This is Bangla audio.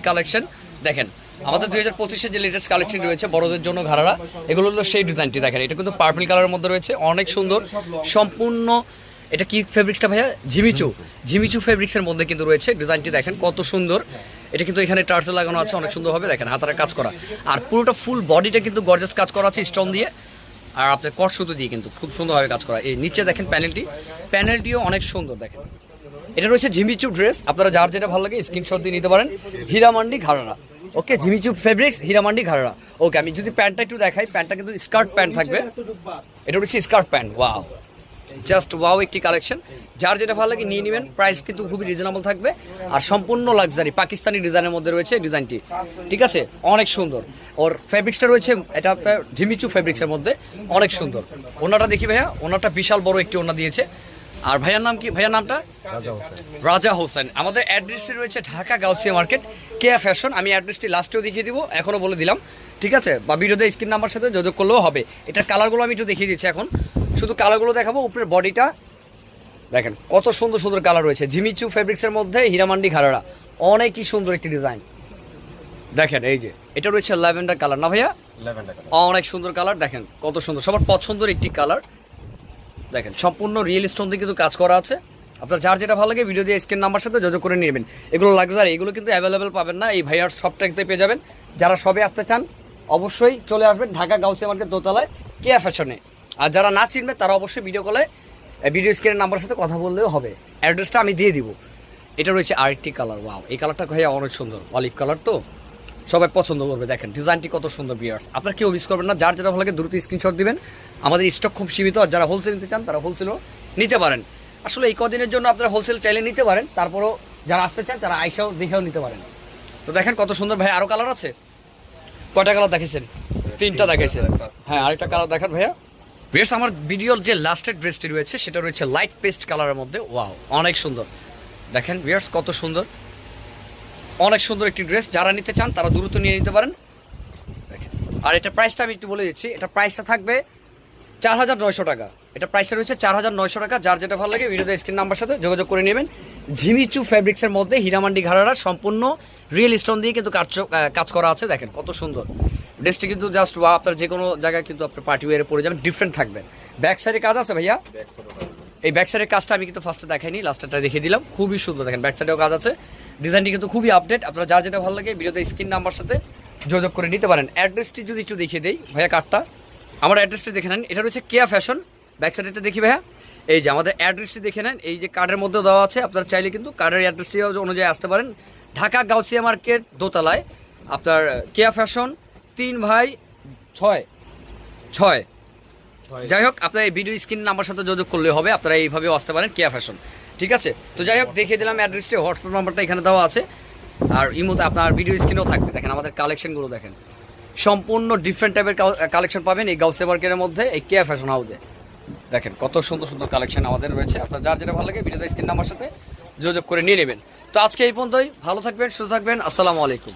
কালেকশন দেখেন আমাদের 2025 যে লেটেস্ট কালেকশন রয়েছে বড়দের জন্য ঘাড়া, এগুলো হলো সেই ডিজাইনটি দেখেন। এটা কিন্তু পার্পল কালারের মধ্যে রয়েছে, অনেক সুন্দর সম্পূর্ণ। এটা কি ফেব্রিক্সটা ভাইয়া? ঝিমিচু ফেব্রিক্সের মধ্যে কিন্তু রয়েছে ডিজাইনটি দেখেন কত সুন্দর। এটা কিন্তু এখানে টার্সেল লাগানো আছে অনেক সুন্দরভাবে দেখেন, হাতারে কাজ করা। আর পুরোটা ফুল বডিটা কিন্তু গর্জাস কাজ করা আছে স্টোন দিয়ে, আর আপনার কট সুতো দিয়ে কিন্তু খুব সুন্দরভাবে কাজ করা। এই নিচে দেখেন প্যানেলটিও অনেক সুন্দর দেখেন। এটা রয়েছে ঝিমিচু ড্রেস, আপনারা যার যেটা ভালো লাগে স্ক্রিনশট দিয়ে নিতে পারেন। হীরামান্ডি ঘাড়া, ওকে, ঝিমিচু ফেব্রিক্স হীরামান্ডি ঘাড়া। ওকে, আমি যদি প্যান্টটা একটু দেখাই, প্যান্টটা কিন্তু স্কার্ট প্যান্ট থাকবে। এটা হচ্ছে skirt pant, wow, just wow একটি কালেকশন। যার যেটা ভালো লাগে নিয়ে নেবেন, প্রাইস কিন্তু খুবই রিজনেবল থাকবে। আর সম্পূর্ণ লাক্সারি পাকিস্তানি ডিজাইনের মধ্যে রয়েছে ডিজাইনটি, ঠিক আছে, অনেক সুন্দর। ওর ফেব্রিক্সটা রয়েছে এটা আপনার ঝিমিচু ফেব্রিক্সের মধ্যে, অনেক সুন্দর। ওনাটা দেখি ভাইয়া, ওনাটা বিশাল বড় একটি ওনা দিয়েছে। আর ভাইয়ার নাম কি? ভাইয়ার নামটা রাজা হোসেন। আমাদের অ্যাড্রেসটি রয়েছে ঢাকা গাউসিয়া মার্কেট, কেয়া ফ্যাশন। আমি অ্যাড্রেসটি লাস্টেও দেখিয়ে দিব, এখনও বলে দিলাম, ঠিক আছে, বা ভিডিওতে স্ক্রিন নাম্বার সাথে যোগাযোগ করলেও হবে। এটার কালারগুলো আমি একটু দেখিয়ে দিচ্ছি এখন, শুধু কালারগুলো দেখাবো। উপরের বডিটা দেখেন কত সুন্দর সুন্দর কালার রয়েছে, ঝিমিচু ফেব্রিক্সের মধ্যে হীরামান্ডি ঘাড়া, অনেকই সুন্দর একটি ডিজাইন দেখেন। এই যে এটা রয়েছে ল্যাভেন্ডার কালার, না ভাইয়া? অনেক সুন্দর কালার দেখেন, কত সুন্দর, সবার পছন্দের একটি কালার দেখেন। সম্পূর্ণ রিয়েল স্টোন দিয়ে কিন্তু কাজ করা আছে। আপনার যার যেটা ভালো লাগে ভিডিও দিয়ে স্ক্রিন নাম্বার সাথে যোগাযোগ করে নেবেন। এগুলো লাক্সারি, এগুলো কিন্তু অ্যাভেলেবেল পাবেন না, এই ভাইয়ার শপটাতে পেয়ে যাবেন। যারা সবে আসতে চান অবশ্যই চলে আসবেন ঢাকা গাউসিয়া মার্কেট দোতলায় কেয়া ফ্যাশনে। আর যারা না চিনবে তারা অবশ্যই ভিডিও কলে ভিডিও স্ক্রিনের নাম্বার সাথে কথা বললেও হবে, অ্যাড্রেসটা আমি দিয়ে দিব। এটা রয়েছে আরেকটি কালার, ওয়াও, এই কালারটা ভাইয়া অনেক সুন্দর, অলিভ কালার, তো সবাই পছন্দ করবে। দেখেন ডিজাইনটি কত সুন্দর ভিউয়ার্স, আপনারা কেউ মিস করবেন না। যার যেটা ভালো লাগে দ্রুত স্ক্রিনশট দিবেন, আমাদের স্টক খুব সীমিত। আর যারা হোলসেল নিতে চান তারা হোলসেলও নিতে পারেন। আসলে এই কদিনের জন্য আপনারা হোলসেল চাইলে নিতে পারেন, তারপরও যারা আসতে চান তারা আইসাও দেখেও নিতে পারেন। তো দেখেন কত সুন্দর ভাই, আরও কালার আছে। কয়টা কালার দেখেছেন? 3টা দেখাইছেন, হ্যাঁ, আরেকটা কালার দেখান ভাইয়া। বেশ, আমার ভিডিওর যে লাস্টের ড্রেসটি রয়েছে সেটা রয়েছে লাইট পেস্ট কালারের মধ্যে, ওয়াও, অনেক সুন্দর দেখেন ভিউয়ার্স, কত সুন্দর, অনেক সুন্দর একটি ড্রেস। যারা নিতে চান তারা দ্রুত নিয়ে নিতে পারেন দেখেন। আর এটা প্রাইসটা আমি একটু বলে দিচ্ছি, এটা প্রাইসটা থাকবে 4900 টাকা। এটা প্রাইসটা রয়েছে 4900 টাকা। যার যেটা ভালো লাগে ভিডিওতে স্ক্রিন নাম্বার সাথে যোগাযোগ করে নেবেন। ঝিমিচু ফেব্রিক্সের মধ্যে হীরামান্ডি ঘাড়ার সম্পূর্ণ রিয়েল স্টোন দিয়ে কিন্তু কাজ করা আছে দেখেন কত সুন্দর। ড্রেসটি কিন্তু জাস্ট ওয়া, আপনার যে কোনো জায়গায় কিন্তু আপনার পার্টি ওয়ারে পরে যাবেন, ডিফারেন্ট থাকবে। ব্যাক সাইডে কাজ আছে ভাইয়া, এই ব্যাক সাইডের কাজটা আমি কিন্তু ফার্স্টে দেখাইনি, লাস্টটা দেখিয়ে দিলাম, খুবই সুন্দর দেখেন। ব্যাক সাইডেও কাজ আছে, ডিজাইনটি কিন্তু খুবই আপডেট। আপনারা যার যেটা ভালো লাগে ভিডিওতে স্ক্রিন নাম্বার সাথে যোগাযোগ করে নিতে পারেন। অ্যাড্রেসটি যদি একটু দেখিয়ে দেই ভাইয়া, কার্ডটা, আমার অ্যাড্রেসটি দেখে নেন। এটা রয়েছে কেয়া ফ্যাশন, ব্যাক সাইডটা দেখি ভাইয়া, এই যে আমাদের অ্যাড্রেসটি দেখে নেন, এই যে কার্ডের মধ্যে দেওয়া আছে। আপনারা চাইলে কিন্তু কার্ডের অ্যাড্রেসটি অনুযায়ী আসতে পারেন। ঢাকা গাউসিয়া মার্কেট দোতলায় আপনার কেয়া ফ্যাশন, 3 ভাই 6। যাই হোক, আপনার এই ভিডিও স্ক্রিন নাম্বার সাথে যোগাযোগ করলে হবে, আপনারা এইভাবেও আসতে পারেন কেয়া ফ্যাশন, ঠিক আছে। তো যাই হোক, দেখিয়ে দিলাম অ্যাড্রেসটি, হোয়াটসঅ্যাপ নাম্বারটা এখানে দেওয়া আছে। আর ইমোতে আপনার ভিডিও স্ক্রিনেও থাকবে। দেখেন আমাদের কালেকশনগুলো দেখেন, সম্পূর্ণ ডিফারেন্ট টাইপের কালেকশন পাবেন এই গাউসিয়া মার্কেটের মধ্যে, এই কেয়া ফ্যাশন হাউসে। দেখেন কত সুন্দর সুন্দর কালেকশন আমাদের রয়েছে। আপনার যার যেটা ভালো লাগে ভিডিওতে স্ক্রিন নাম্বার সাথে যোগাযোগ করে নিয়ে নেবেন। তো আজকে এই পর্যন্তই, ভালো থাকবেন, সুস্থ থাকবেন, আসসালামু আলাইকুম।